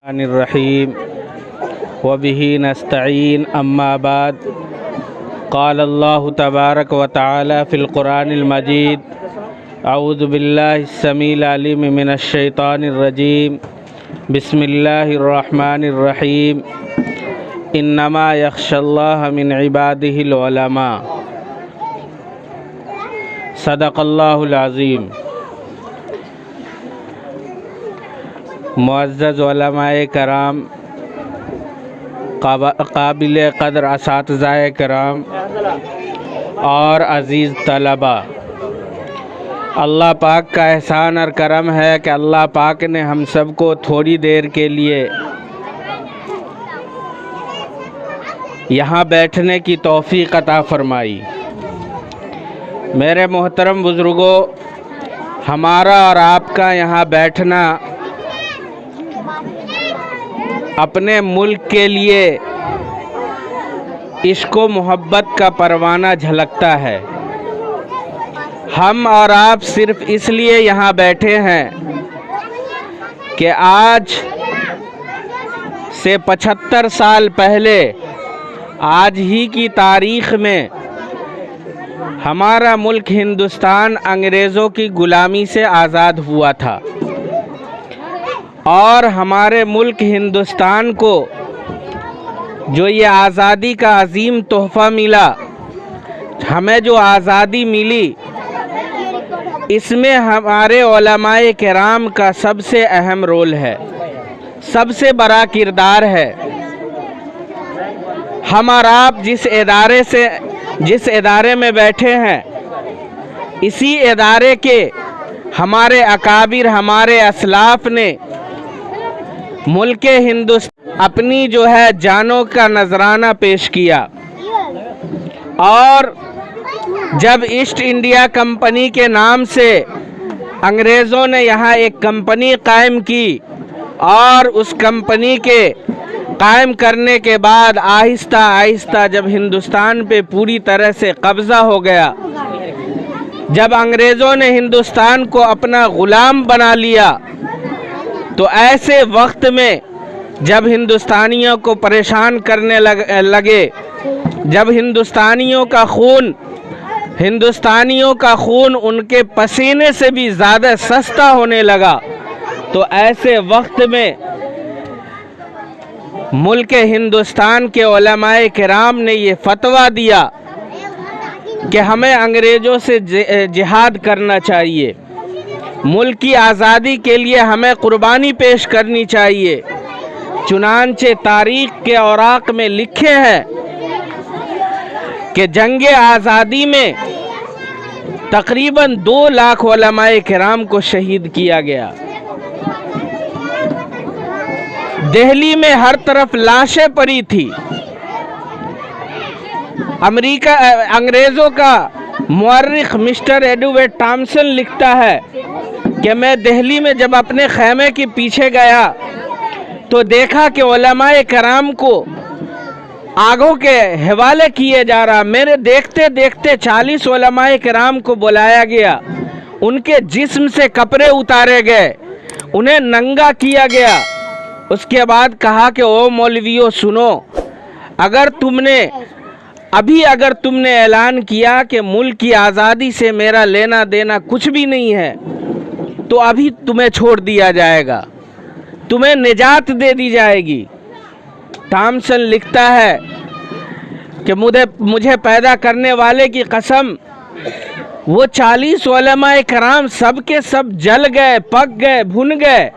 الرحمن الرحیم وبہ نستعین اما بعد قال اللہ تبارک و تعالی فی القرآن المجید اعوذ باللہ السمیع العلیم من الشیطان الرجیم بسم اللہ الرحمن الرحیم انما یخشی اللہ من عبادہ العلماء صدق اللہ العظیم۔ معزز علماء کرام، قابل قدر اساتذہ کرام اور عزیز طلبہ، اللہ پاک کا احسان اور کرم ہے کہ اللہ پاک نے ہم سب کو تھوڑی دیر کے لیے یہاں بیٹھنے کی توفیق عطا فرمائی۔ میرے محترم بزرگوں، ہمارا اور آپ کا یہاں بیٹھنا اپنے ملک کے لیے عشق و محبت کا پروانہ جھلکتا ہے۔ ہم اور آپ صرف اس لیے یہاں بیٹھے ہیں کہ آج سے 75 سال پہلے آج ہی کی تاریخ میں ہمارا ملک ہندوستان انگریزوں کی غلامی سے آزاد ہوا تھا، اور ہمارے ملک ہندوستان کو جو یہ آزادی کا عظیم تحفہ ملا، ہمیں جو آزادی ملی، اس میں ہمارے علماء کرام کا سب سے اہم رول ہے، سب سے بڑا کردار ہے۔ ہم اور آپ جس ادارے میں بیٹھے ہیں، اسی ادارے کے ہمارے اکابر، ہمارے اسلاف نے ملک ہندوستان اپنی جو ہے جانوں کا نذرانہ پیش کیا، اور جب ایسٹ انڈیا کمپنی کے نام سے انگریزوں نے یہاں ایک کمپنی قائم کی، اور اس کمپنی کے قائم کرنے کے بعد آہستہ آہستہ جب ہندوستان پہ پوری طرح سے قبضہ ہو گیا، جب انگریزوں نے ہندوستان کو اپنا غلام بنا لیا، تو ایسے وقت میں جب ہندوستانیوں کو پریشان کرنے لگے، جب ہندوستانیوں کا خون ان کے پسینے سے بھی زیادہ سستا ہونے لگا، تو ایسے وقت میں ملک ہندوستان کے علماء کرام نے یہ فتویٰ دیا کہ ہمیں انگریزوں سے جہاد کرنا چاہیے، ملک کی آزادی کے لیے ہمیں قربانی پیش کرنی چاہیے۔ چنانچہ تاریخ کے اوراق میں لکھے ہیں کہ جنگ آزادی میں تقریباً 2 لاکھ علماء کرام کو شہید کیا گیا۔ دہلی میں ہر طرف لاشیں پڑی تھی۔ انگریزوں کا مورخ مسٹر ایڈورڈ ٹامسن لکھتا ہے کہ میں دہلی میں جب اپنے خیمے کے پیچھے گیا تو دیکھا کہ علماء کرام کو آگوں کے حوالے کیے جا رہا۔ میرے دیکھتے دیکھتے 40 علماء کرام کو بلایا گیا، ان کے جسم سے کپڑے اتارے گئے، انہیں ننگا کیا گیا۔ اس کے بعد کہا کہ او مولویوں سنو، اگر تم نے اعلان کیا کہ ملک کی آزادی سے میرا لینا دینا کچھ بھی نہیں ہے، تو ابھی تمہیں چھوڑ دیا جائے گا، تمہیں نجات دے دی جائے گی۔ ٹامسن لکھتا ہے کہ مجھے پیدا کرنے والے کی قسم، وہ 40 علماء کرام سب کے سب جل گئے، پک گئے، بھن گئے،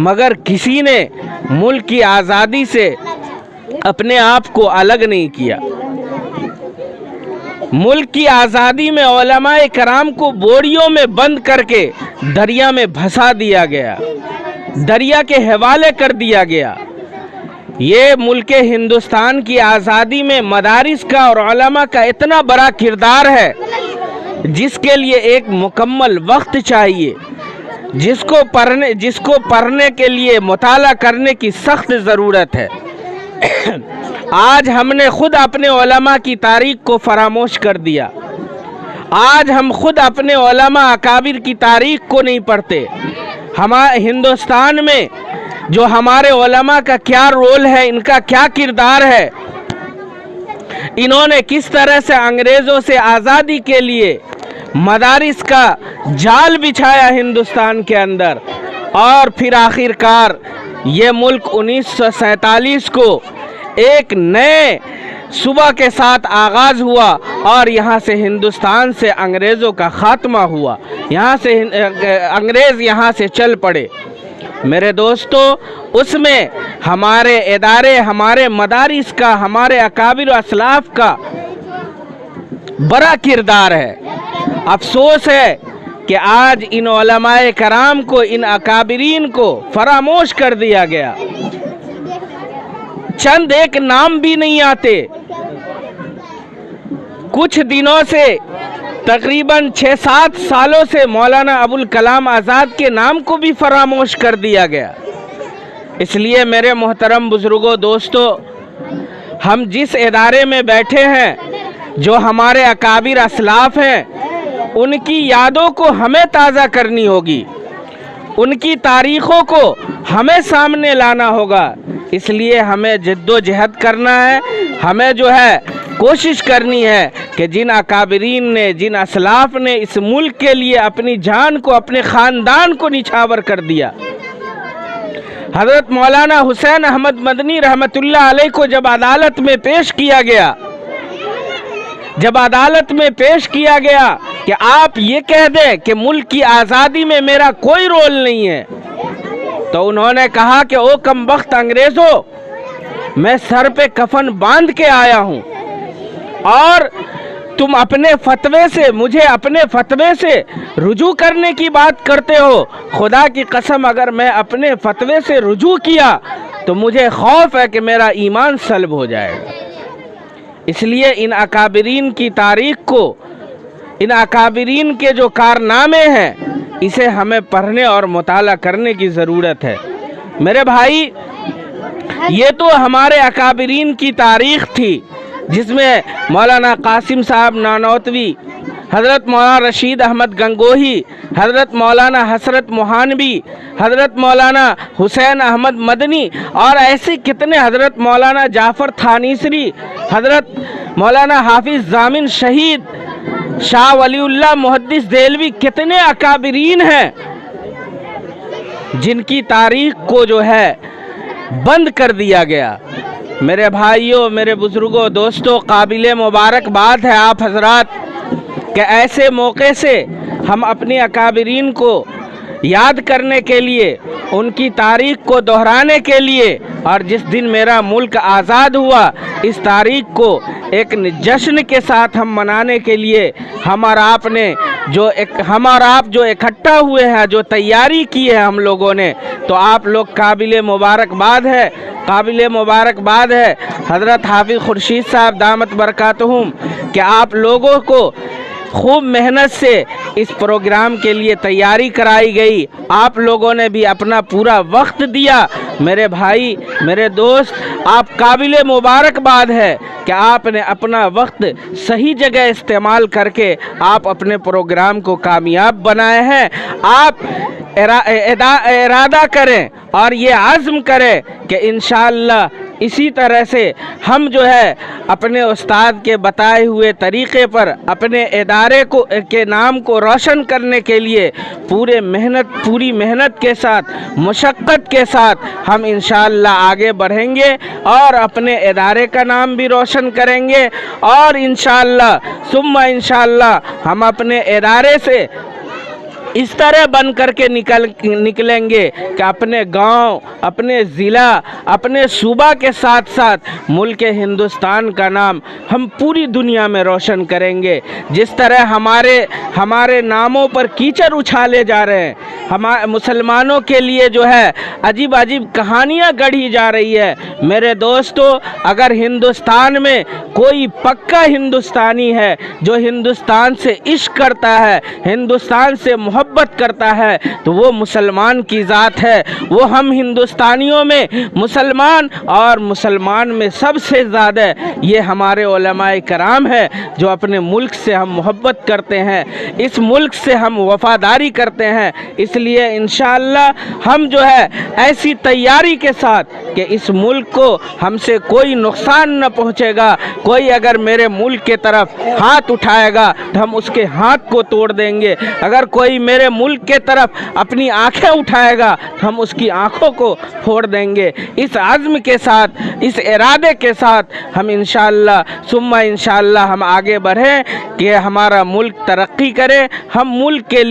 مگر کسی نے ملک کی آزادی سے اپنے آپ کو الگ نہیں کیا۔ ملک کی آزادی میں علماء کرام کو بوریوں میں بند کر کے دریا میں بھسا دیا گیا، دریا کے حوالے کر دیا گیا۔ یہ ملک ہندوستان کی آزادی میں مدارس کا اور علماء کا اتنا بڑا کردار ہے، جس کے لیے ایک مکمل وقت چاہیے، جس کو پڑھنے کے لیے مطالعہ کرنے کی سخت ضرورت ہے۔ آج ہم نے خود اپنے علماء کی تاریخ کو فراموش کر دیا۔ آج ہم خود اپنے علماء اکابر کی تاریخ کو نہیں پڑھتے۔ ہمارے ہندوستان میں جو ہمارے علماء کا کیا رول ہے، ان کا کیا کردار ہے، انہوں نے کس طرح سے انگریزوں سے آزادی کے لیے مدارس کا جال بچھایا ہندوستان کے اندر، اور پھر آخر کار یہ ملک 1947 کو ایک نئے صبح کے ساتھ آغاز ہوا، اور یہاں سے ہندوستان سے انگریزوں کا خاتمہ ہوا، یہاں سے انگریز یہاں سے چل پڑے۔ میرے دوستو، اس میں ہمارے ادارے، ہمارے مدارس کا، ہمارے اکابر و اسلاف کا بڑا کردار ہے۔ افسوس ہے کہ آج ان علماء کرام کو، ان اکابرین کو فراموش کر دیا گیا، چند ایک نام بھی نہیں آتے۔ کچھ دنوں سے، تقریباً 6-7 سالوں سے مولانا ابوالکلام آزاد کے نام کو بھی فراموش کر دیا گیا۔ اس لیے میرے محترم بزرگوں، دوستو، ہم جس ادارے میں بیٹھے ہیں، جو ہمارے اکابر اسلاف ہیں، ان کی یادوں کو ہمیں تازہ کرنی ہوگی، ان کی تاریخوں کو ہمیں سامنے لانا ہوگا۔ اس لیے ہمیں جد و جہد کرنا ہے، ہمیں جو ہے کوشش کرنی ہے کہ جن اکابرین نے، جن اسلاف نے اس ملک کے لیے اپنی جان کو، اپنے خاندان کو نچھاور کر دیا۔ حضرت مولانا حسین احمد مدنی رحمۃ اللہ علیہ کو جب عدالت میں پیش کیا گیا، کہ آپ یہ کہہ دیں کہ ملک کی آزادی میں میرا کوئی رول نہیں ہے، تو انہوں نے کہا کہ او کمبخت انگریزوں، میں سر پہ کفن باندھ کے آیا ہوں، اور تم اپنے فتوے سے، مجھے اپنے فتوے سے رجوع کرنے کی بات کرتے ہو۔ خدا کی قسم، اگر میں اپنے فتوے سے رجوع کیا تو مجھے خوف ہے کہ میرا ایمان سلب ہو جائے گا۔ اس لیے ان اکابرین کی تاریخ کو، ان اکابرین کے جو کارنامے ہیں، اسے ہمیں پڑھنے اور مطالعہ کرنے کی ضرورت ہے۔ میرے بھائی، یہ تو ہمارے اکابرین کی تاریخ تھی، جس میں مولانا قاسم صاحب نانوتوی، حضرت مولانا رشید احمد گنگوہی، حضرت مولانا حسرت موہانوی، حضرت مولانا حسین احمد مدنی، اور ایسے کتنے، حضرت مولانا جعفر تھانیسری، حضرت مولانا حافظ ضامن شہید، شاہ ولی اللہ محدث دہلوی، کتنے اکابرین ہیں جن کی تاریخ کو جو ہے بند کر دیا گیا۔ میرے بھائیوں، میرے بزرگوں، دوستوں، قابل مبارکباد ہے آپ حضرات کہ ایسے موقع سے ہم اپنی اکابرین کو یاد کرنے کے لیے، ان کی تاریخ کو دہرانے کے لیے، اور جس دن میرا ملک آزاد ہوا، اس تاریخ کو ایک جشن کے ساتھ ہم منانے کے لیے ہم اور آپ جو اکٹھا ہوئے ہیں، جو تیاری کی ہے ہم لوگوں نے، تو آپ لوگ قابل مبارکباد ہے حضرت حافظ خورشید صاحب دامت برکاتہم کہ آپ لوگوں کو خوب محنت سے اس پروگرام کے لیے تیاری کرائی گئی، آپ لوگوں نے بھی اپنا پورا وقت دیا۔ میرے بھائی، میرے دوست، آپ قابل مبارکباد ہے کہ آپ نے اپنا وقت صحیح جگہ استعمال کر کے آپ اپنے پروگرام کو کامیاب بنائے ہیں۔ آپ ارادہ کریں اور یہ عزم کریں کہ انشاءاللہ اسی طرح سے ہم جو ہے اپنے استاد کے بتائے ہوئے طریقے پر اپنے ادارے کے نام کو روشن کرنے کے لیے پوری محنت کے ساتھ، مشقت کے ساتھ ہم انشاءاللہ آگے بڑھیں گے اور اپنے ادارے کا نام بھی روشن کریں گے، اور انشاءاللہ ثم انشاءاللہ ہم اپنے ادارے سے اس طرح بن کر کے نکلیں گے کہ اپنے گاؤں، اپنے ضلع، اپنے صوبہ کے ساتھ ساتھ ملک ہندوستان کا نام ہم پوری دنیا میں روشن کریں گے۔ جس طرح ہمارے ناموں پر کیچڑ اچھالے جا رہے ہیں، مسلمانوں کے لیے جو ہے عجیب کہانیاں گڑھی جا رہی ہے، میرے دوستو، اگر ہندوستان میں کوئی پکا ہندوستانی ہے جو ہندوستان سے عشق کرتا ہے، ہندوستان سے محبت محبت کرتا ہے تو وہ مسلمان کی ذات ہے۔ وہ ہم ہندوستانیوں میں مسلمان اور مسلمان میں سب سے زیادہ یہ ہمارے علماء کرام ہے جو اپنے ملک سے ہم محبت کرتے ہیں، اس ملک سے ہم وفاداری کرتے ہیں۔ اس لیے انشاءاللہ ہم جو ہے ایسی تیاری کے ساتھ کہ اس ملک کو ہم سے کوئی نقصان نہ پہنچے گا، کوئی اگر میرے ملک کے طرف ہاتھ اٹھائے گا تو ہم اس کے ہاتھ کو توڑ دیں گے، اگر کوئی میرے ملک کے طرف اپنی آنکھیں اٹھائے گا تو ہم اس کی آنکھوں کو پھوڑ دیں گے۔ اس عزم کے ساتھ، اس ارادے کے ساتھ ہم انشاءاللہ ثم انشاءاللہ ہم آگے بڑھیں کہ ہمارا ملک ترقی کرے۔ ہم ملک کے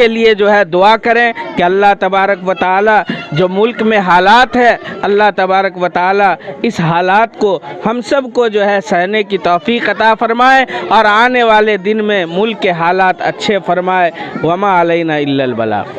لیے جو ہے دعا کریں کہ اللہ تبارک و تعالی جو ملک میں حالات ہے، اللہ تبارک و تعالی اس حالات کو ہم سب کو جو ہے سہنے کی توفیق عطا فرمائے اور آنے والے دن میں ملک کے حالات اچھے فرمائے۔ وما علینا الا البلاغ۔